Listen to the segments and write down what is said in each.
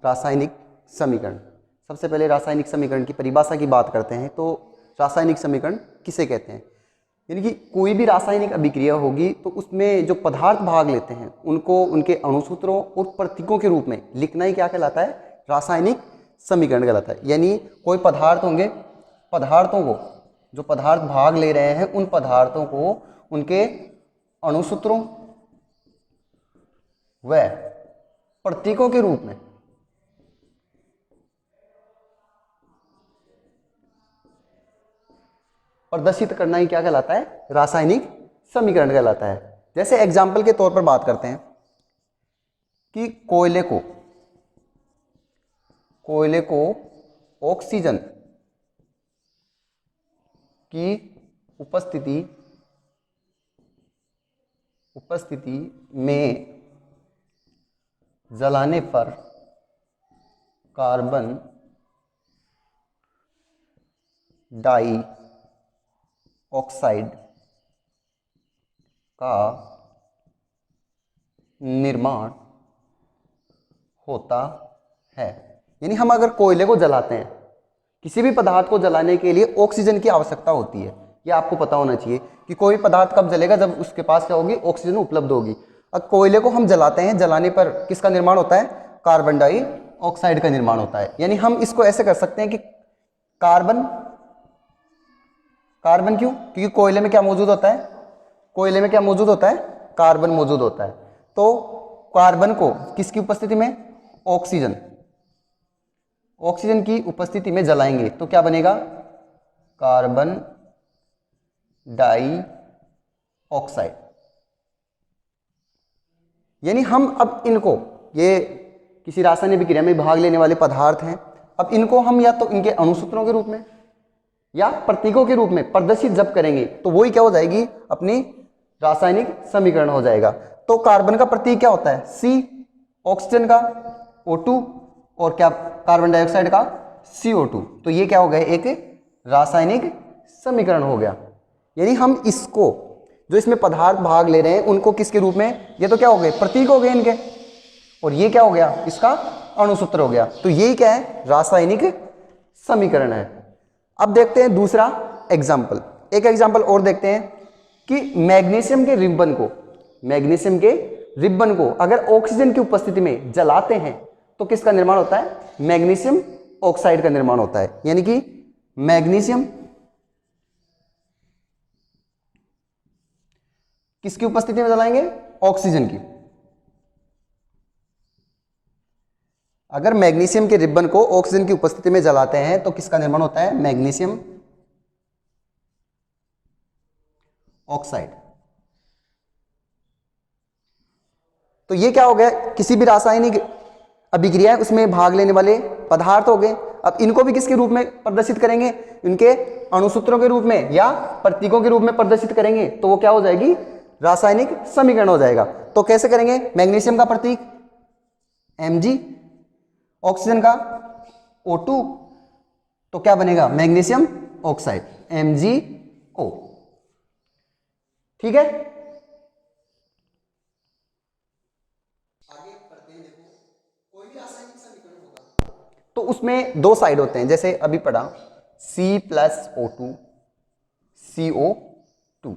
रासायनिक समीकरण। सबसे पहले रासायनिक समीकरण की परिभाषा की बात करते हैं। तो रासायनिक समीकरण किसे कहते हैं? यानी कि कोई भी रासायनिक अभिक्रिया होगी तो उसमें जो पदार्थ भाग लेते हैं उनको उनके अणुसूत्रों और प्रतीकों के रूप में लिखना ही क्या कहलाता है? रासायनिक समीकरण कहलाता है। यानी कोई पदार्थ होंगे, पदार्थों को, जो पदार्थ भाग ले रहे हैं उन पदार्थों को उनके अणुसूत्रों व प्रतीकों के रूप में प्रदर्शित करना ही क्या कहलाता है? रासायनिक समीकरण कहलाता है। जैसे एग्जाम्पल के तौर पर बात करते हैं कि कोयले को ऑक्सीजन की उपस्थिति में जलाने पर कार्बन डाई ऑक्साइड का निर्माण होता है। यानी हम अगर कोयले को जलाते हैं, किसी भी पदार्थ को जलाने के लिए ऑक्सीजन की आवश्यकता होती है। यह आपको पता होना चाहिए कि कोई पदार्थ कब जलेगा? जब उसके पास क्या होगी? ऑक्सीजन उपलब्ध होगी। अब कोयले को हम जलाते हैं, जलाने पर किसका निर्माण होता है? कार्बन डाइऑक्साइड का निर्माण होता है। यानी हम इसको ऐसे कर सकते हैं कि कार्बन क्यों? क्योंकि कोयले में क्या मौजूद होता है? कोयले में क्या मौजूद होता है? कार्बन मौजूद होता है। तो कार्बन को किसकी उपस्थिति में? ऑक्सीजन की उपस्थिति में जलाएंगे तो क्या बनेगा? Carbon dioxide. यानी हम अब इनको, ये किसी रासायनिक विक्रिया में भाग लेने वाले पदार्थ हैं, अब इनको हम या तो इनके अणुसूत्रों के रूप में या प्रतीकों के रूप में प्रदर्शित जब करेंगे तो वही क्या हो जाएगी? अपनी रासायनिक समीकरण हो जाएगा। तो कार्बन का प्रतीक क्या होता है? C, ऑक्सीजन का O2 और क्या कार्बन डाइऑक्साइड का CO2। तो ये क्या हो गया? एक रासायनिक समीकरण हो गया। यानी हम इसको, जो इसमें पदार्थ भाग ले रहे हैं उनको किसके रूप में? ये तो क्या हो गए? प्रतीक हो गए इनके, और ये क्या हो गया? इसका अणुसूत्र हो गया। तो यही क्या है? रासायनिक समीकरण है। अब देखते हैं दूसरा एग्जाम्पल। एक एग्जाम्पल और देखते हैं कि मैग्नीशियम के रिबन को अगर ऑक्सीजन की उपस्थिति में जलाते हैं तो किसका निर्माण होता है? मैग्नीशियम ऑक्साइड का निर्माण होता है। यानी कि मैग्नीशियम किसकी उपस्थिति में जलाएंगे? ऑक्सीजन की। अगर मैग्नीशियम के रिबन को ऑक्सीजन की उपस्थिति में जलाते हैं तो किसका निर्माण होता है? Magnesium oxide. तो ये क्या हो गया? किसी भी रासायनिक अभिक्रिया उसमें भाग लेने वाले पदार्थ हो गए। अब इनको भी किसके रूप में प्रदर्शित करेंगे? इनके अणुसूत्रों के रूप में या प्रतीकों के रूप में प्रदर्शित करेंगे तो वो क्या हो जाएगी? रासायनिक समीकरण हो जाएगा। तो कैसे करेंगे? मैग्नीशियम का प्रतीक Mg, ऑक्सीजन का O2, तो क्या बनेगा? Magnesium oxide MgO। ठीक है, आगे बढ़ते हैं। देखो, कोई भी रासायनिक समीकरण होगा तो उसमें दो साइड होते हैं। जैसे अभी पढ़ा C+O2 CO2।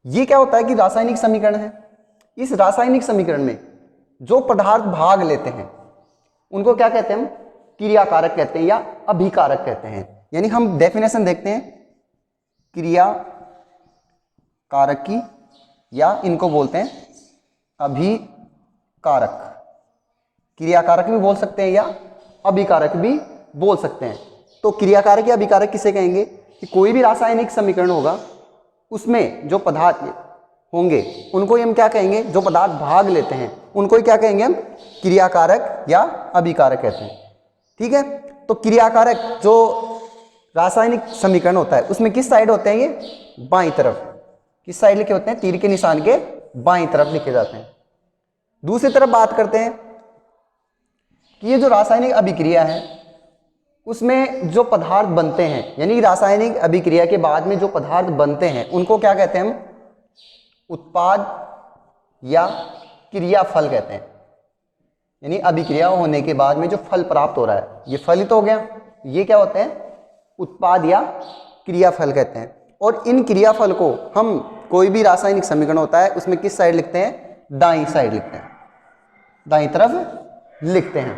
ये क्या होता है कि रासायनिक समीकरण है। इस रासायनिक समीकरण में जो पदार्थ भाग लेते हैं उनको क्या कहते हैं? हम क्रियाकारक कहते हैं या अभिकारक कहते हैं। यानी हम डेफिनेशन देखते हैं क्रिया कारक की, या इनको बोलते हैं अभिकारक। क्रियाकारक भी बोल सकते हैं या अभिकारक भी बोल सकते हैं। तो क्रियाकारक या अभिकारक किसे कहेंगे? कि कोई भी रासायनिक समीकरण होगा उसमें जो पदार्थ होंगे उनको हम क्या कहेंगे? जो पदार्थ भाग लेते हैं उनको ही क्या कहेंगे? हम क्रियाकारक या अभिकारक कहते हैं। ठीक है, तो क्रियाकारक जो रासायनिक समीकरण होता है उसमें किस साइड होते हैं? ये बाईं तरफ। किस साइड लिखे होते हैं? तीर के निशान के बाईं तरफ लिखे जाते हैं। दूसरी तरफ बात करते हैं कि ये जो रासायनिक अभिक्रिया है उसमें जो पदार्थ बनते हैं, यानी रासायनिक अभिक्रिया के बाद में जो पदार्थ बनते हैं उनको क्या कहते हैं? हम उत्पाद या क्रियाफल कहते हैं। यानी अभिक्रिया होने के बाद में जो फल प्राप्त हो रहा है, ये फल ही तो हो गया, ये क्या होते हैं, उत्पाद या क्रियाफल कहते हैं। और इन क्रियाफल को हम कोई भी रासायनिक समीकरण होता है उसमें किस साइड लिखते हैं, दाईं साइड लिखते हैं, दाईं तरफ लिखते हैं।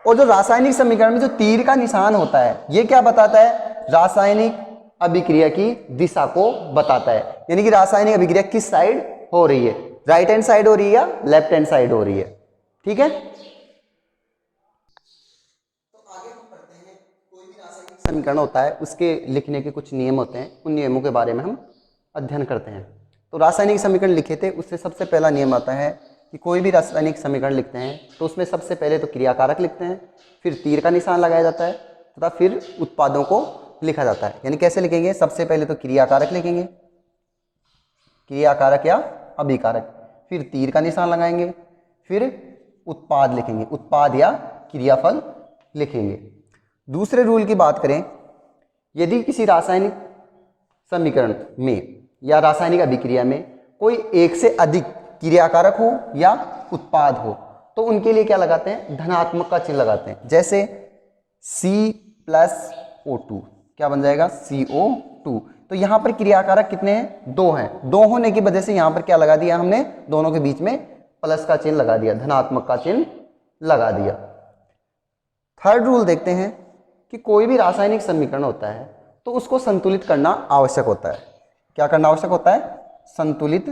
और जो रासायनिक समीकरण में जो तीर का निशान होता है ये क्या बताता है, रासायनिक अभिक्रिया की दिशा को बताता है, यानी कि रासायनिक अभिक्रिया किस साइड हो रही है, राइट हैंड साइड हो रही है या लेफ्ट हैंड साइड हो रही है। ठीक है, तो आगे हम पढ़ते हैं, कोई भी रासायनिक समीकरण होता है उसके लिखने के कुछ नियम होते हैं, उन नियमों के बारे में हम अध्ययन करते हैं। तो रासायनिक समीकरण लिखे थे उससे सबसे पहला नियम आता है कि कोई भी रासायनिक समीकरण लिखते हैं तो उसमें सबसे पहले तो क्रियाकारक लिखते हैं, फिर तीर का निशान लगाया जाता है तथा फिर उत्पादों को लिखा जाता है। यानी कैसे लिखेंगे, सबसे पहले तो क्रियाकारक लिखेंगे, क्रियाकारक या अभिकारक, फिर तीर का निशान लगाएंगे, फिर उत्पाद लिखेंगे, उत्पाद या क्रियाफल लिखेंगे। दूसरे रूल की बात करें, यदि किसी रासायनिक समीकरण में या रासायनिक अभिक्रिया में कोई एक से अधिक क्रियाकारक हो या उत्पाद हो तो उनके लिए क्या लगाते हैं, धनात्मक का चिन्ह लगाते हैं। जैसे C+O2 क्या बन जाएगा, CO2। तो यहाँ पर क्रियाकारक कितने हैं, 2 हैं, 2 होने की वजह से यहाँ पर क्या लगा दिया हमने, दोनों के बीच में प्लस का चिन्ह लगा दिया, धनात्मक का चिन्ह लगा दिया। थर्ड रूल देखते हैं कि कोई भी रासायनिक समीकरण होता है तो उसको संतुलित करना आवश्यक होता है। क्या करना आवश्यक होता है, संतुलित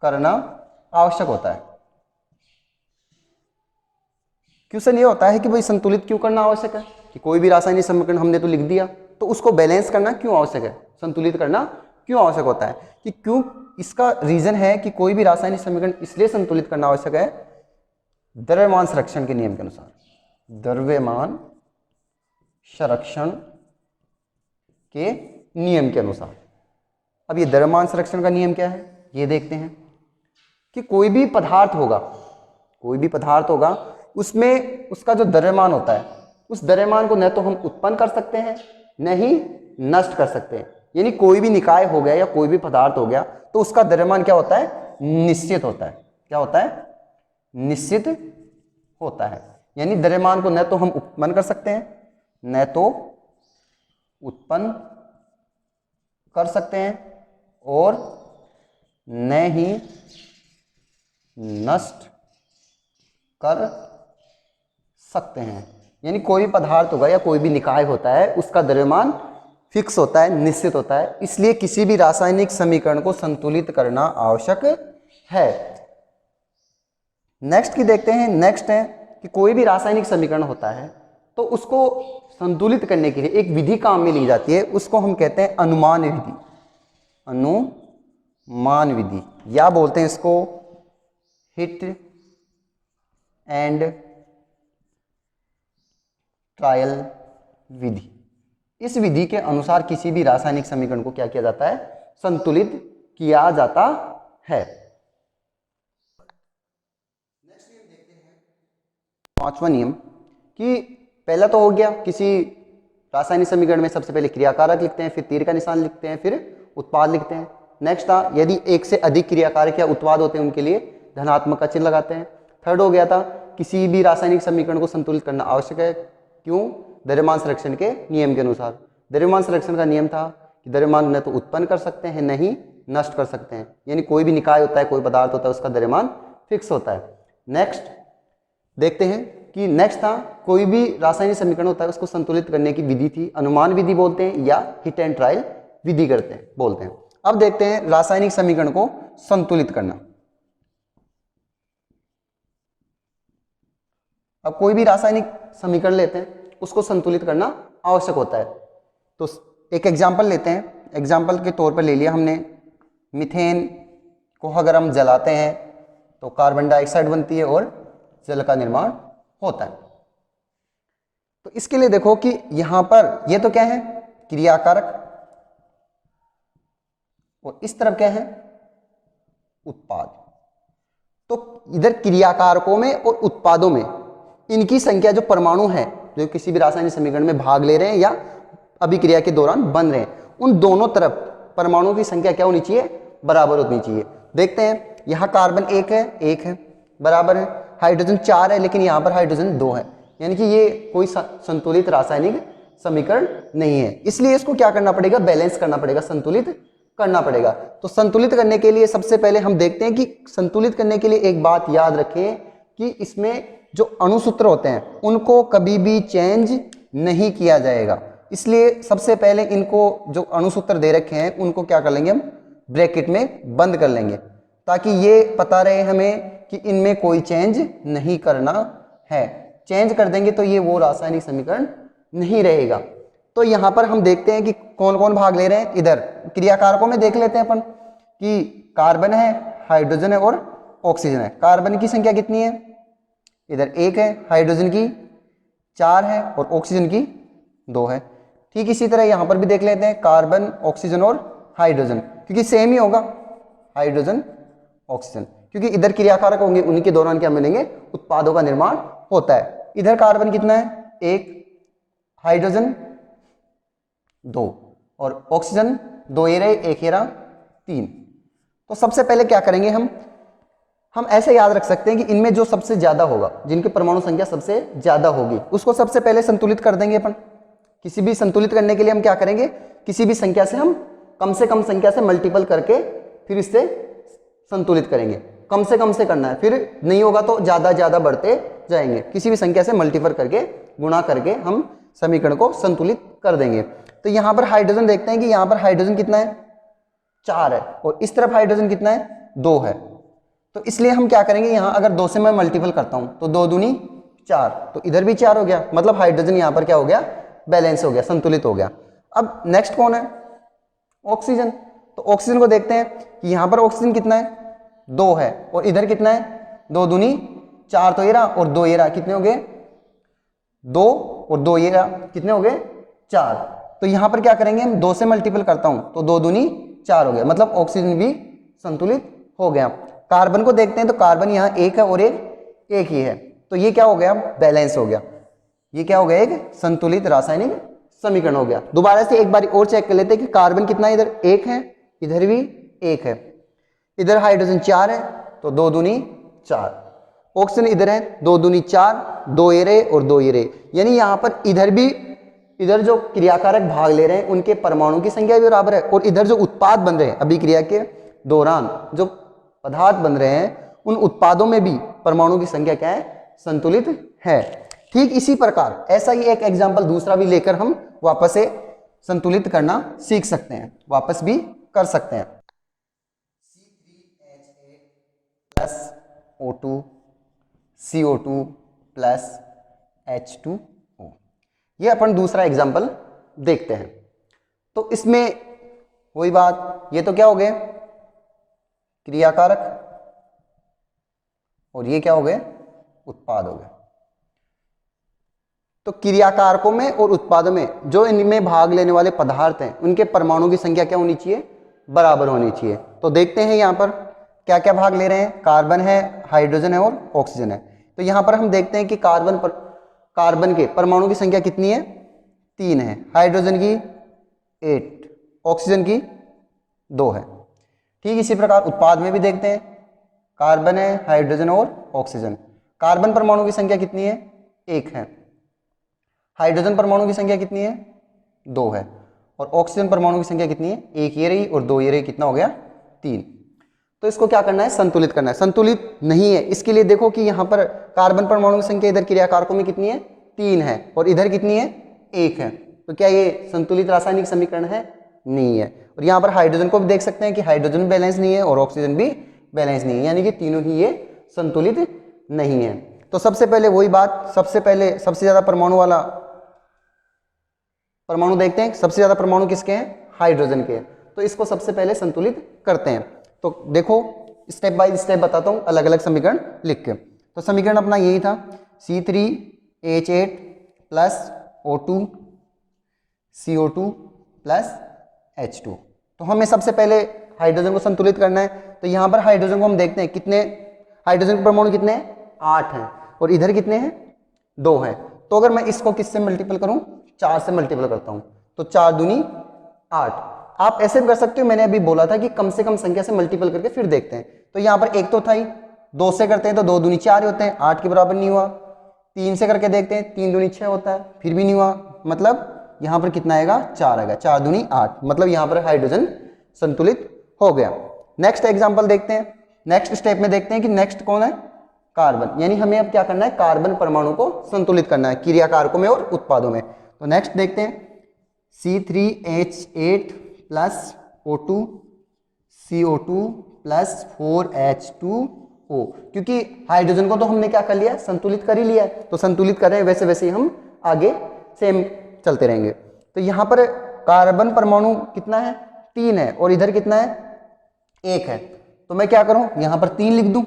करना आवश्यक होता है। क्वेश्चन ये होता है कि भाई संतुलित क्यों करना आवश्यक है, कि कोई भी रासायनिक समीकरण हमने तो लिख दिया तो उसको बैलेंस करना क्यों आवश्यक है, संतुलित करना क्यों आवश्यक होता है, कि क्यों, इसका रीजन है कि कोई भी रासायनिक समीकरण इसलिए संतुलित करना आवश्यक है द्रव्यमान संरक्षण के नियम के अनुसार, द्रव्यमान संरक्षण के नियम के अनुसार। अब ये द्रव्यमान संरक्षण का नियम क्या है ये देखते हैं कि कोई भी पदार्थ होगा उसमें उसका जो द्रव्यमान होता है उस द्रव्यमान को न तो हम उत्पन्न कर सकते हैं न ही नष्ट कर सकते हैं। यानी कोई भी निकाय हो गया या कोई भी पदार्थ हो गया तो उसका द्रव्यमान क्या होता है, निश्चित होता है। क्या होता है, निश्चित होता है। यानी द्रव्यमान को न तो हम उत्पन्न कर सकते हैं न तो उत्पन्न कर सकते हैं और न ही नष्ट कर सकते हैं। यानी कोई भी पदार्थ होगा या कोई भी निकाय होता है उसका द्रव्यमान फिक्स होता है, निश्चित होता है, इसलिए किसी भी रासायनिक समीकरण को संतुलित करना आवश्यक है। नेक्स्ट की देखते हैं, नेक्स्ट है कि कोई भी रासायनिक समीकरण होता है तो उसको संतुलित करने के लिए एक विधि काम में ली जाती है, उसको हम कहते हैं अनुमान विधि, अनुमान विधि, या बोलते हैं इसको हिट एंड ट्रायल विधि। इस विधि के अनुसार किसी भी रासायनिक समीकरण को क्या किया जाता है, संतुलित किया जाता है। नेक्स्ट नियम देखते हैं, पांचवा नियम, कि पहला तो हो गया किसी रासायनिक समीकरण में सबसे पहले क्रियाकारक लिखते हैं, फिर तीर का निशान लिखते हैं, फिर उत्पाद लिखते हैं। नेक्स्ट था यदि एक से अधिक क्रियाकारक या उत्पाद होते हैं उनके लिए धनात्मक का चिन्ह लगाते हैं। थर्ड हो गया था किसी भी रासायनिक समीकरण को संतुलित करना आवश्यक है, क्यों, द्रव्यमान संरक्षण के नियम के अनुसार। द्रव्यमान संरक्षण का नियम था कि द्रव्यमान न तो उत्पन्न कर सकते हैं न ही नष्ट कर सकते हैं, यानी कोई भी निकाय होता है, कोई पदार्थ होता है, उसका द्रव्यमान फिक्स होता है। नेक्स्ट देखते हैं कि नेक्स्ट था कोई भी रासायनिक समीकरण होता है उसको संतुलित करने की विधि थी, अनुमान विधि बोलते हैं या हिट एंड ट्रायल विधि बोलते हैं। अब देखते हैं रासायनिक समीकरण को संतुलित करना। अब कोई भी रासायनिक समीकरण लेते हैं उसको संतुलित करना आवश्यक होता है। तो एक एग्जाम्पल लेते हैं, एग्जाम्पल के तौर पर ले लिया हमने मीथेन को अगर हम जलाते हैं तो कार्बन डाइऑक्साइड बनती है और जल का निर्माण होता है। तो इसके लिए देखो कि यहां पर ये तो क्या है, क्रियाकारक, और इस तरफ क्या है, उत्पाद। तो इधर क्रियाकारकों में और उत्पादों में इनकी संख्या जो परमाणु है जो किसी भी रासायनिक समीकरण में भाग ले रहे हैं या अभिक्रिया के दौरान बन रहे हैं, उन दोनों तरफ परमाणुओं की संख्या क्या होनी चाहिए, बराबर होनी चाहिए। देखते हैं यहां कार्बन एक है बराबर है, हाइड्रोजन 4 है लेकिन यहाँ पर हाइड्रोजन 2 है, यानी कि ये कोई संतुलित रासायनिक समीकरण नहीं है। इसलिए इसको क्या करना पड़ेगा, बैलेंस करना पड़ेगा, संतुलित करना पड़ेगा। तो संतुलित करने के लिए सबसे पहले हम देखते हैं कि संतुलित करने के लिए एक बात याद रखें कि इसमें जो अणुसूत्र होते हैं उनको कभी भी चेंज नहीं किया जाएगा। इसलिए सबसे पहले इनको जो अणुसूत्र दे रखे हैं उनको क्या कर लेंगे, हम ब्रैकेट में बंद कर लेंगे, ताकि ये पता रहे हमें कि इनमें कोई चेंज नहीं करना है। चेंज कर देंगे तो ये वो रासायनिक समीकरण नहीं रहेगा। तो यहाँ पर हम देखते हैं कि कौन कौन भाग ले रहे हैं। इधर क्रियाकारकों में देख लेते हैं अपन कि कार्बन है, हाइड्रोजन है और ऑक्सीजन है। कार्बन की संख्या कितनी है, इधर 1 है, हाइड्रोजन की 4 है और ऑक्सीजन की 2 है। ठीक इसी तरह यहाँ पर भी देख लेते हैं कार्बन, ऑक्सीजन और हाइड्रोजन, क्योंकि सेम ही होगा हाइड्रोजन ऑक्सीजन, क्योंकि इधर क्रियाकारक होंगे उन्हीं के दौरान क्या मिलेंगे, उत्पादों का निर्माण होता है। इधर कार्बन कितना है, 1, हाइड्रोजन 2 और ऑक्सीजन 2 ये रहे, 1 ये रहा, 3। तो सबसे पहले क्या करेंगे, हम ऐसे याद रख सकते हैं कि इनमें जो सबसे ज्यादा होगा, जिनकी परमाणु संख्या सबसे ज्यादा होगी, उसको सबसे पहले संतुलित कर देंगे अपन। किसी भी संतुलित करने के लिए हम क्या करेंगे, किसी भी संख्या से हम कम से कम संख्या से मल्टीपल करके फिर इससे संतुलित करेंगे। कम से करना है, फिर नहीं होगा तो ज्यादा बढ़ते जाएंगे। किसी भी संख्या से मल्टीपल करके, गुणा करके हम समीकरण को संतुलित कर देंगे। तो यहाँ पर हाइड्रोजन देखते हैं कि यहाँ पर हाइड्रोजन कितना है, 4 है और इस तरफ हाइड्रोजन कितना है, 2 है। तो इसलिए हम क्या करेंगे, यहाँ अगर 2 से मैं मल्टीपल करता हूँ तो 2 दूनी 4, तो इधर भी 4 हो गया, मतलब हाइड्रोजन यहाँ पर क्या हो गया, बैलेंस हो गया, संतुलित हो गया। अब नेक्स्ट कौन है, ऑक्सीजन। तो ऑक्सीजन को देखते हैं कि यहाँ पर ऑक्सीजन कितना है, 2 है और इधर कितना है, 2 दूनी 4, तो ये रहा और 2 ये रहा, कितने हो गए, 2 और 2 ये रहा, कितने हो गए, 4। तो यहाँ पर क्या करेंगे, हम 2 से मल्टीपल करता हूँ तो 2 दूनी 4 हो गया, मतलब ऑक्सीजन भी संतुलित हो गया। कार्बन को देखते हैं तो कार्बन यहाँ 1 है और एक ही है, तो ये क्या हो गया, बैलेंस हो गया। ये क्या हो गया, एक संतुलित रासायनिक समीकरण हो गया। दोबारा से एक बार और चेक कर लेते हैं कि कार्बन कितना है, इधर 1 है, इधर भी 1 है, इधर हाइड्रोजन 4 है तो 2 दूनी 4, ऑक्सीजन इधर है 2 दूनी 4, 2 ये रहे और 2 ये रहे, यानी यहाँ पर इधर जो क्रियाकारक भाग ले रहे हैं उनके परमाणु की संख्या भी बराबर है, और इधर जो उत्पाद बन रहे हैं अभी क्रिया के दौरान जो पदार्थ बन रहे हैं उन उत्पादों में भी परमाणु की संख्या क्या है, संतुलित है। ठीक इसी प्रकार ऐसा ही एक एग्जाम्पल दूसरा भी लेकर हम वापस से संतुलित करना सीख सकते हैं, वापस भी कर सकते हैं। C3H8 plus O2 CO2 plus H2O, ये अपन दूसरा एग्जाम्पल देखते हैं। तो इसमें वही बात, ये तो क्या हो गए, क्रियाकारक, और ये क्या हो गए, उत्पाद हो गए। तो क्रियाकारकों में और उत्पादों में जो इनमें भाग लेने वाले पदार्थ हैं उनके परमाणु की संख्या क्या होनी चाहिए, बराबर होनी चाहिए। तो देखते हैं यहाँ पर क्या क्या भाग ले रहे हैं, कार्बन है, हाइड्रोजन है और ऑक्सीजन है। तो यहाँ पर हम देखते हैं कि कार्बन के परमाणु की संख्या कितनी है, 3 है, हाइड्रोजन की 8, ऑक्सीजन की 2 है। ठीक इसी प्रकार उत्पाद में भी देखते हैं, कार्बन है, हाइड्रोजन और ऑक्सीजन। कार्बन परमाणु की संख्या कितनी है, 1 है, हाइड्रोजन परमाणु की संख्या कितनी है, 2 है, और ऑक्सीजन परमाणु की संख्या कितनी है, 1 ये रही और 2 ये रही, कितना हो गया, 3। तो इसको क्या करना है, संतुलित करना है। संतुलित नहीं है इसके लिए देखो कि यहाँ पर कार्बन परमाणु की संख्या इधर क्रियाकारकों में कितनी है, 3 है, और इधर कितनी है, 1 है। तो क्या ये संतुलित रासायनिक समीकरण है, नहीं है। और यहाँ पर हाइड्रोजन को भी देख सकते हैं कि हाइड्रोजन बैलेंस नहीं है और ऑक्सीजन भी बैलेंस नहीं है, यानी कि तीनों ही ये संतुलित नहीं है। तो सबसे पहले वही बात, सबसे पहले सबसे ज्यादा परमाणु वाला परमाणु देखते हैं, सबसे ज्यादा परमाणु किसके हैं, हाइड्रोजन के। तो इसको सबसे पहले संतुलित करते हैं। तो देखो स्टेप बाय स्टेप बताता हूं, अलग अलग समीकरण लिख के। तो समीकरण अपना यही था, C3H8 plus O2 CO2 plus H2। तो हमें सबसे पहले हाइड्रोजन को संतुलित करना है। तो यहाँ पर हाइड्रोजन को हम देखते हैं, कितने हाइड्रोजन के परमाणु कितने हैं, 8 हैं, और इधर कितने हैं, 2 हैं। तो अगर मैं इसको किससे मल्टीपल करूं, 4 से मल्टीपल करता हूं, तो 4 दूनी 8। आप ऐसे भी कर सकते हो, मैंने अभी बोला था कि कम से कम संख्या से मल्टीपल करके फिर देखते हैं। तो यहाँ पर 1 तो था ही, 2 से करते हैं तो 2 दूनी 4 होते हैं, 8 के बराबर नहीं हुआ। 3 से करके देखते हैं, 3 दूनी 6 होता है, फिर भी नहीं हुआ। मतलब यहाँ पर कितना आएगा, 4 आएगा, 4 दूनी 8, मतलब यहाँ पर हाइड्रोजन संतुलित हो गया। नेक्स्ट एग्जाम्पल देखते हैं, नेक्स्ट स्टेप में देखते हैं कि नेक्स्ट कौन है, कार्बन। यानी हमें अब क्या करना है, कार्बन परमाणु को संतुलित करना है क्रिया कारकों में और उत्पादों में। तो नेक्स्ट देखते हैं, C3H8 plus O2 CO2 plus 4H2O। क्योंकि हाइड्रोजन को तो हमने क्या कर लिया, संतुलित कर ही लिया है, तो संतुलित कर रहे हैं, वैसे वैसे ही हम आगे सेम चलते रहेंगे। तो यहाँ पर कार्बन परमाणु कितना है, 3 है, और इधर कितना है, 1 है। तो मैं क्या करूं, यहां पर 3 लिख दूं,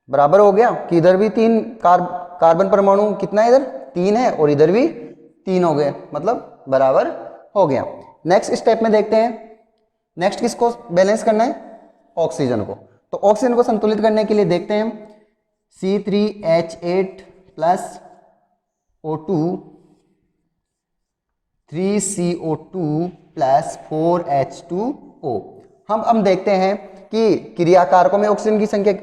बराबर हो गया कि इधर भी 3 कार्बन परमाणु कितना है, इधर 3 है और इधर भी 3 हो गए, मतलब बराबर हो गया। नेक्स्ट स्टेप में देखते हैं, नेक्स्ट किसको बैलेंस करना है, ऑक्सीजन को। तो ऑक्सीजन को संतुलित करने के लिए देखते हैं, C3H8 plus O2 3CO2 plus 4H2O। हम देखते हैं कि क्रिया कारकों में ऑक्सीजन की संख्या,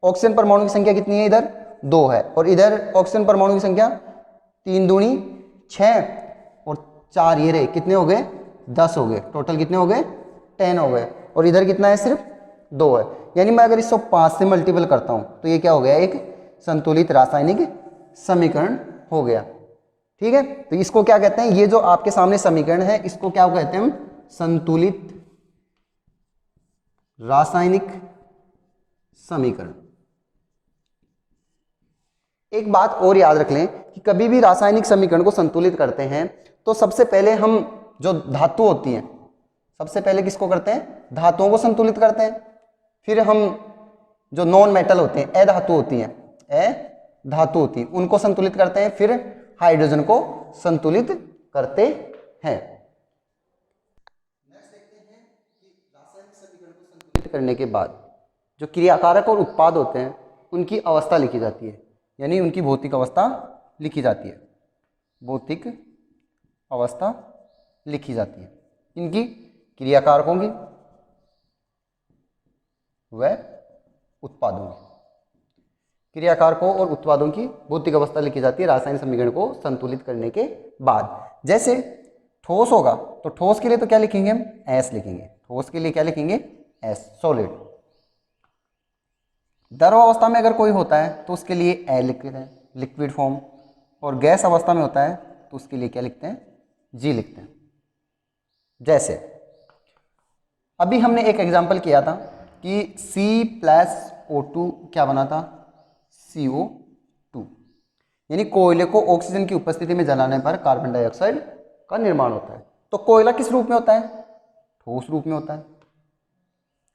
ऑक्सीजन परमाणु की संख्या कितनी है, इधर 2 है, और इधर ऑक्सीजन परमाणु की संख्या 3 दूनी 6 और 4 ये रहे, कितने हो गए, 10 हो गए, टोटल कितने हो गए, 10 हो गए, और इधर कितना है, सिर्फ 2 है। यानी मैं अगर इसको 5 से मल्टीपल करता हूं तो ये क्या हो गया, एक संतुलित रासायनिक समीकरण हो गया। ठीक है, तो इसको क्या कहते हैं, ये जो आपके सामने समीकरण है इसको क्या कहते हैं हम, संतुलित रासायनिक समीकरण। एक बात और याद रख लें कि कभी भी रासायनिक समीकरण को संतुलित करते हैं तो सबसे पहले हम जो धातु होती हैं, सबसे पहले किसको करते हैं, धातुओं को संतुलित करते हैं। फिर हम जो नॉन मेटल होते हैं, अधातु होती हैं, अधातु होती हैं, उनको संतुलित करते हैं। फिर हाइड्रोजन को संतुलित करते हैं। नेक्स्ट देखते हैं कि रासायनिक समीकरण को संतुलित करने के बाद जो क्रियाकारक और उत्पाद होते हैं उनकी अवस्था लिखी जाती है, यानी उनकी भौतिक अवस्था लिखी जाती है, भौतिक अवस्था लिखी जाती है इनकी क्रियाकारकों की व उत्पादों की। क्रियाकारकों और उत्पादों की भौतिक अवस्था लिखी जाती है रासायनिक समीकरण को संतुलित करने के बाद। जैसे ठोस होगा तो ठोस के लिए तो क्या लिखेंगे हम, एस लिखेंगे, ठोस के लिए क्या लिखेंगे, एस, सॉलिड। द्रव अवस्था में अगर कोई होता है तो उसके लिए ए लिखते हैं, लिक्विड फॉर्म, और गैस अवस्था में होता है तो उसके लिए क्या लिखते हैं, जी लिखते हैं। जैसे अभी हमने एक एग्जाम्पल किया था कि C+O2 क्या बना था, CO2, यानी कोयले को ऑक्सीजन की उपस्थिति में जलाने पर कार्बन डाइऑक्साइड का निर्माण होता है। तो कोयला किस रूप में होता है, ठोस रूप में होता है,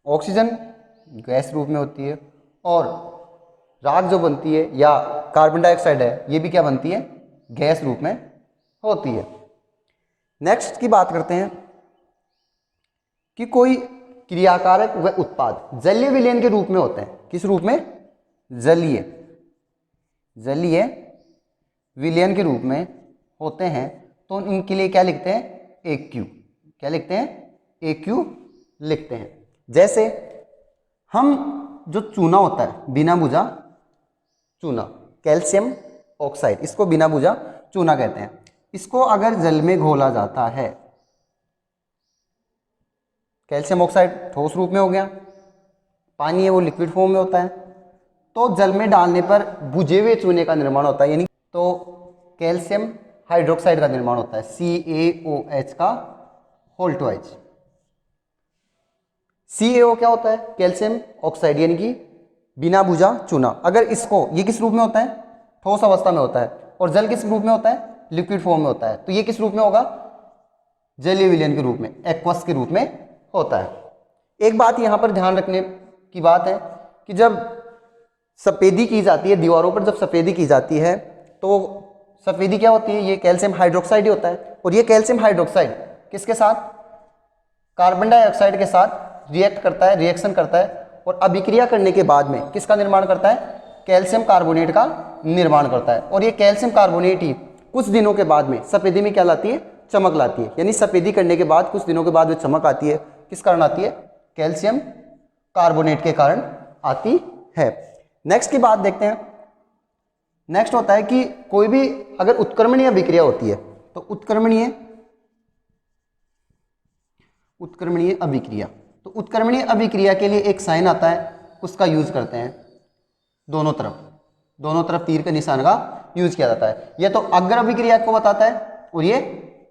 ऑक्सीजन गैस रूप में होती है, और राख जो बनती है या कार्बन डाइऑक्साइड है ये भी क्या बनती है, गैस रूप में होती है। नेक्स्ट की बात करते हैं कि कोई क्रियाकारक व उत्पाद जलीय विलयन के रूप में होते हैं। किस रूप में, जलीय विलयन के रूप में होते हैं, तो इनके लिए क्या लिखते हैं, AQ, क्या लिखते हैं, AQ लिखते हैं। जैसे हम जो चूना होता है, बिना बुझा चूना, कैल्शियम ऑक्साइड, इसको बिना बुझा चूना कहते हैं। इसको अगर जल में घोला जाता है, कैल्शियम ऑक्साइड ठोस रूप में हो गया, पानी है वो लिक्विड फॉर्म में होता है, तो जल में डालने पर बुझे हुए चूने का निर्माण होता है, यानी तो कैल्शियम हाइड्रोक्साइड का निर्माण होता है, CaOH का होल ट्वाइस। CaO क्या होता है, कैल्शियम ऑक्साइड, यानी कि बिना बुझा चूना। अगर इसको, ये किस रूप में होता है, ठोस अवस्था में होता है, और जल किस रूप में होता है, लिक्विड फॉर्म में होता है, तो ये किस रूप में होगा, जलीय विलयन के रूप में, एक्वस के रूप में होता है। एक बात यहां पर ध्यान रखने की बात है कि जब सफेदी की जाती है, दीवारों पर जब सफेदी की जाती है तो सफेदी क्या होती है, ये कैल्शियम हाइड्रोक्साइड ही होता है, और ये कैल्शियम हाइड्रोक्साइड किसके साथ, कार्बन डाइऑक्साइड के साथ रिएक्ट करता है, रिएक्शन करता है, और अभिक्रिया करने के बाद में किसका निर्माण करता है, कैल्शियम कार्बोनेट का निर्माण करता है। और ये कैल्शियम कार्बोनेट ही कुछ दिनों के बाद में सफेदी में क्या लाती है, चमक लाती है। यानी सफेदी करने के बाद कुछ दिनों के बाद में चमक आती है, किस कारण आती है, कैल्शियम कार्बोनेट के कारण आती है। नेक्स्ट की बात देखते हैं। नेक्स्ट होता है कि कोई भी अगर उत्क्रमणीय अभिक्रिया होती है तो उत्क्रमणीय अभिक्रिया, तो उत्क्रमणीय अभिक्रिया के लिए एक साइन आता है, उसका यूज करते हैं दोनों तरफ तीर के निशान का यूज किया जाता है। यह तो अग्र अभिक्रिया को बताता है और ये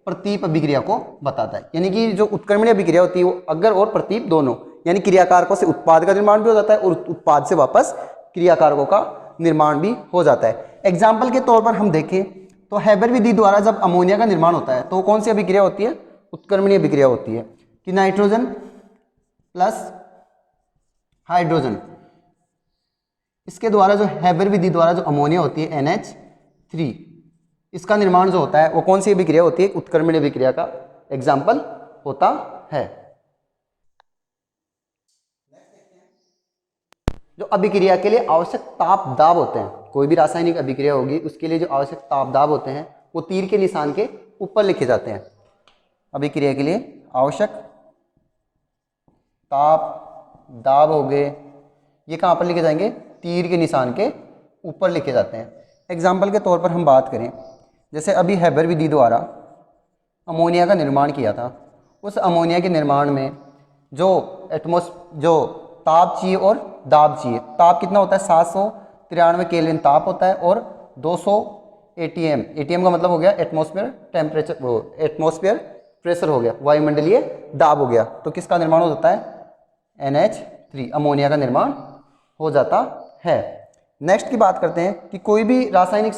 प्रतीप अभिक्रिया को बताता है। यानी कि जो उत्क्रमणीय अभिक्रिया होती है वो अग्र और प्रतीप दोनों, यानी क्रियाकारकों से उत्पाद का निर्माण भी हो जाता है और उत्पाद से वापस क्रियाकारकों का निर्माण भी हो जाता है। एग्जाम्पल के तौर पर हम देखें तो हैबर विधि द्वारा जब अमोनिया का निर्माण होता है तो कौन सी अभिक्रिया होती है? उत्क्रमणीय अभिक्रिया होती है कि नाइट्रोजन प्लस हाइड्रोजन, इसके द्वारा जो हैबर विधि द्वारा जो अमोनिया होती है NH3, इसका निर्माण जो होता है वो कौन सी अभिक्रिया होती है? उत्क्रमणीय अभिक्रिया का एग्जाम्पल होता है। जो अभिक्रिया के लिए आवश्यक ताप दाब होते हैं, कोई भी रासायनिक अभिक्रिया होगी उसके लिए जो आवश्यक ताप दाब होते हैं वो तीर के निशान के ऊपर लिखे जाते हैं। अभिक्रिया के लिए आवश्यक ताप दाब हो गए, ये कहाँ पर लिखे जाएंगे? तीर के निशान के ऊपर लिखे जाते हैं। एग्जाम्पल के तौर पर हम बात करें, जैसे अभी हैबर विधि द्वारा अमोनिया का निर्माण किया था, उस अमोनिया के निर्माण में जो ताप चाहिए और दाब चाहिए। ताप कितना होता है? 793 केल्विन ताप होता है और 200 ATM, ATM का मतलब हो गया एटमॉस्फेयर टेम्परेचर, वो एटमॉस्फेयर प्रेशर हो गया, वायुमंडलीय दाब हो गया। तो किसका निर्माण हो जाता है? NH3, अमोनिया का निर्माण हो जाता है। नेक्स्ट की बात करते हैं कि कोई भी रासायनिक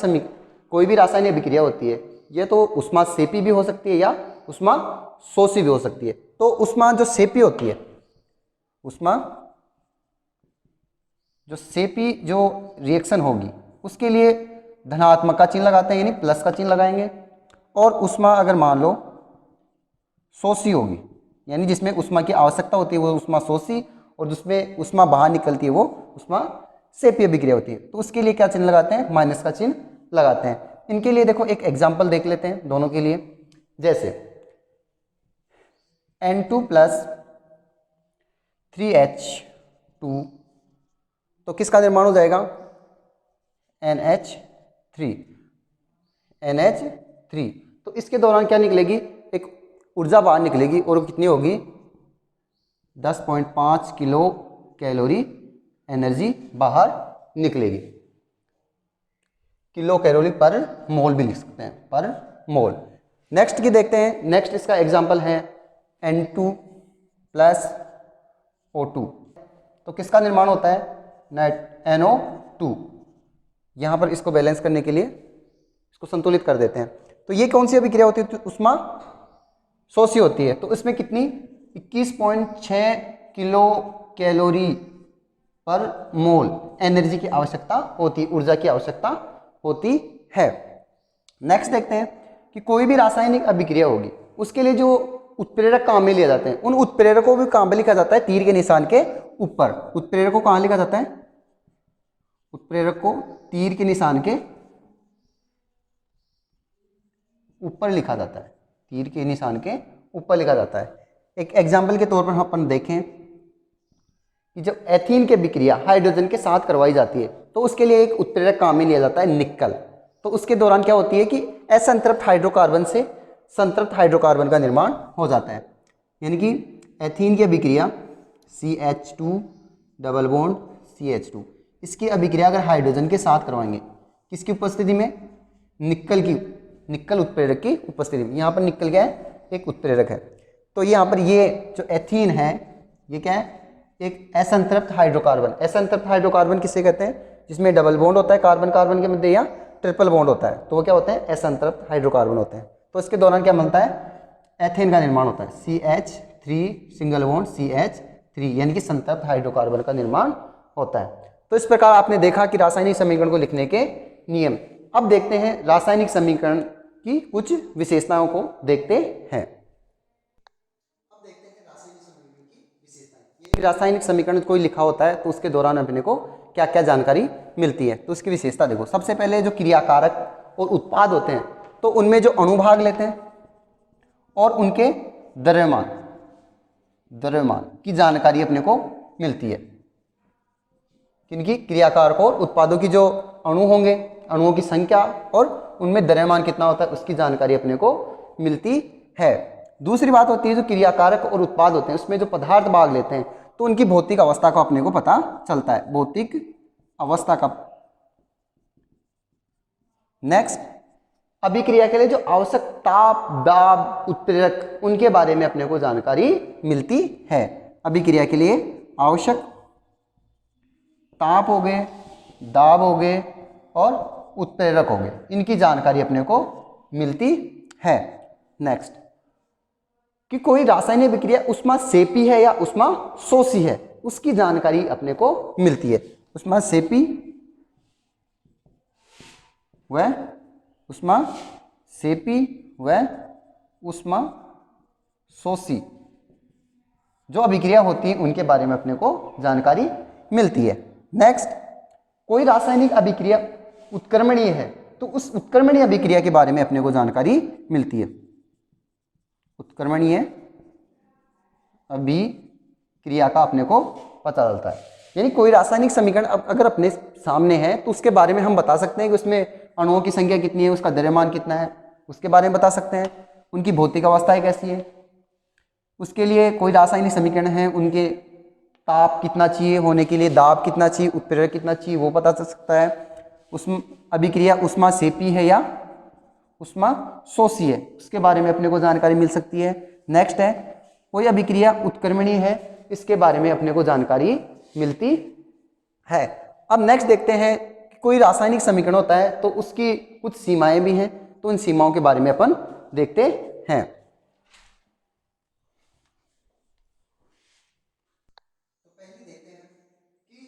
अभिक्रिया होती है, ये तो उष्मा सेपी भी हो सकती है या उष्मा शोषी भी हो सकती है। तो उष्मा जो सेपी होती है, उष्मा जो सेपी जो रिएक्शन होगी उसके लिए धनात्मक का चिन्ह लगाते हैं, यानी प्लस का चिन्ह लगाएंगे। और उष्मा अगर मान लो शोषी होगी, यानी जिसमें उष्मा की आवश्यकता होती है वो उष्मा शोषी, और जिसमें उष्मा बाहर निकलती है वो उष्मा सेपी अभिक्रिया होती है। तो उसके लिए क्या चिन्ह लगाते हैं? माइनस का चिन्ह लगाते हैं। इनके लिए देखो एक एग्जाम्पल देख लेते हैं दोनों के लिए। जैसे N2 प्लस 3H2, तो किसका निर्माण हो जाएगा? NH3। तो इसके दौरान क्या निकलेगी? एक ऊर्जा बाहर निकलेगी और कितनी होगी? 10.5 किलो कैलोरी एनर्जी बाहर निकलेगी। किलो कैलोरी पर मोल भी लिख सकते हैं, पर मोल। नेक्स्ट की देखते हैं। नेक्स्ट इसका एग्जाम्पल है N2 प्लस O2, तो किसका निर्माण होता है? NO2। यहाँ पर इसको बैलेंस करने के लिए इसको संतुलित कर देते हैं। तो ये कौन सी अभिक्रिया होती है? तो उष्मा शोषी होती है। तो इसमें कितनी? 21.6 किलो कैलोरी पर मोल एनर्जी की आवश्यकता होती है, ऊर्जा की आवश्यकता होती है। नेक्स्ट देखते हैं कि कोई भी रासायनिक अभिक्रिया होगी उसके लिए जो उत्प्रेरक काम में लिए जाते हैं, उन उत्प्रेरकों को भी काम में लिखा जाता है तीर के निशान के ऊपर। उत्प्रेरक को कहाँ लिखा जाता है? उत्प्रेरक को तीर के निशान के ऊपर लिखा जाता है, तीर के निशान के ऊपर लिखा जाता है। एक एग्जाम्पल के तौर पर अपन देखें कि जब एथीन की अभिक्रिया हाइड्रोजन के साथ करवाई जाती है तो उसके लिए एक उत्प्रेरक काम में लिया जाता है निकल। तो उसके दौरान क्या होती है कि असंतृप्त हाइड्रोकार्बन से संतृप्त हाइड्रोकार्बन का निर्माण हो जाता है। यानी कि एथीन की अभिक्रिया CH2 डबल बॉन्ड CH2, इसकी अभिक्रिया अगर हाइड्रोजन के साथ करवाएंगे किसकी उपस्थिति में? निकल उत्प्रेरक की उपस्थिति में। यहाँ पर निकल क्या है? एक उत्प्रेरक है। तो यहाँ पर ये जो एथीन है ये क्या है? एक असंतृप्त हाइड्रोकार्बन। असंतृप्त हाइड्रोकार्बन किसे कहते हैं? जिसमें डबल बॉन्ड होता है कार्बन कार्बन के मध्य या ट्रिपल बॉन्ड होता है, तो वो क्या होते हैं? असंतृप्त हाइड्रोकार्बन होते हैं। तो इसके दौरान क्या बनता है? एथेन का निर्माण होता है, CH3 सिंगल बॉन्ड CH3, यानी कि संतृप्त हाइड्रोकार्बन का निर्माण होता है। तो इस प्रकार आपने देखा कि रासायनिक समीकरण को लिखने के नियम। अब देखते हैं रासायनिक समीकरण की कुछ विशेषताओं को देखते हैं। अब देखते हैं रासायनिक समीकरण की विशेषताएं। रासायनिक समीकरण कोई लिखा होता है तो उसके दौरान अपने को क्या क्या जानकारी मिलती है, तो उसकी विशेषता देखो। सबसे पहले जो क्रियाकारक और उत्पाद होते हैं तो उनमें जो अणुभाग लेते हैं और उनके द्रव्यमान की जानकारी अपने को मिलती है। किनकी, क्रियाकारक और उत्पादों की जो अणु होंगे, अणुओं की संख्या और उनमें द्रव्यमान कितना होता है उसकी जानकारी अपने को मिलती है। दूसरी बात होती है जो क्रियाकारक और उत्पाद होते हैं उसमें जो पदार्थ भाग लेते हैं तो उनकी भौतिक अवस्था को अपने को पता चलता है, भौतिक अवस्था का। नेक्स्ट, अभिक्रिया के लिए जो आवश्यक ताप, दाब, उत्प्रेरक उनके बारे में अपने को जानकारी मिलती है। अभिक्रिया के लिए आवश्यक ताप हो गए, दाब हो गए और उत्प्रेरक हो गए, इनकी जानकारी अपने को मिलती है। नेक्स्ट, कि कोई रासायनिक अभिक्रिया ऊष्माक्षेपी है या ऊष्माशोषी है उसकी जानकारी अपने को मिलती है। ऊष्माक्षेपी व ऊष्माक्षेपी व ऊष्माशोषी जो अभिक्रिया होती है उनके बारे में अपने को जानकारी मिलती है। नेक्स्ट, कोई रासायनिक अभिक्रिया उत्क्रमणीय है तो उस उत्क्रमणीय अभिक्रिया के बारे में अपने को जानकारी मिलती है। उत्क्रमणीय अभिक्रिया का अपने को पता चलता है, यानी कोई रासायनिक समीकरण अगर अपने सामने है तो उसके बारे में हम बता सकते हैं कि उसमें अणुओं की संख्या कितनी है, उसका द्रव्यमान कितना है, उसके बारे में बता सकते हैं, उनकी भौतिक अवस्थाएं कैसी है। उसके लिए कोई रासायनिक समीकरण है, उनके ताप कितना चाहिए होने के लिए, दाब कितना चाहिए, उत्प्रेरक कितना चाहिए वो पता चल सकता है। उसमें अभिक्रिया ऊष्माक्षेपी है या ऊष्माशोषी है उसके बारे में अपने को जानकारी मिल सकती है। नेक्स्ट है, कोई अभिक्रिया उत्क्रमणीय है, इसके बारे में अपने को जानकारी मिलती है। अब नेक्स्ट देखते हैं कि कोई रासायनिक समीकरण होता है तो उसकी कुछ सीमाएं भी हैं, तो इन सीमाओं के बारे में अपन देखते हैं। तो पहले देखते हैं कि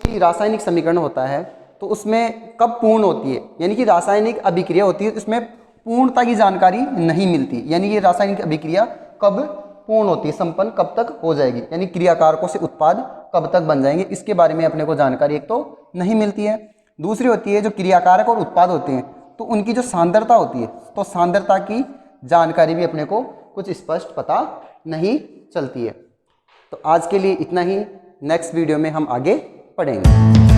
कोई रासायनिक समीकरण होता है तो उसमें कब पूर्ण होती है, यानी कि रासायनिक अभिक्रिया होती है उसमें पूर्णता की जानकारी नहीं मिलती, यानी ये रासायनिक अभिक्रिया कब पूर्ण होती है, संपन्न कब तक हो जाएगी, यानी क्रियाकारकों से उत्पाद कब तक बन जाएंगे, इसके बारे में अपने को जानकारी एक तो नहीं मिलती है। दूसरी होती है जो क्रियाकारक और उत्पाद होते हैं तो उनकी जो सांद्रता होती है तो सांद्रता की जानकारी भी अपने को कुछ स्पष्ट पता नहीं चलती है। तो आज के लिए इतना ही, नेक्स्ट वीडियो में हम आगे पढ़ेंगे।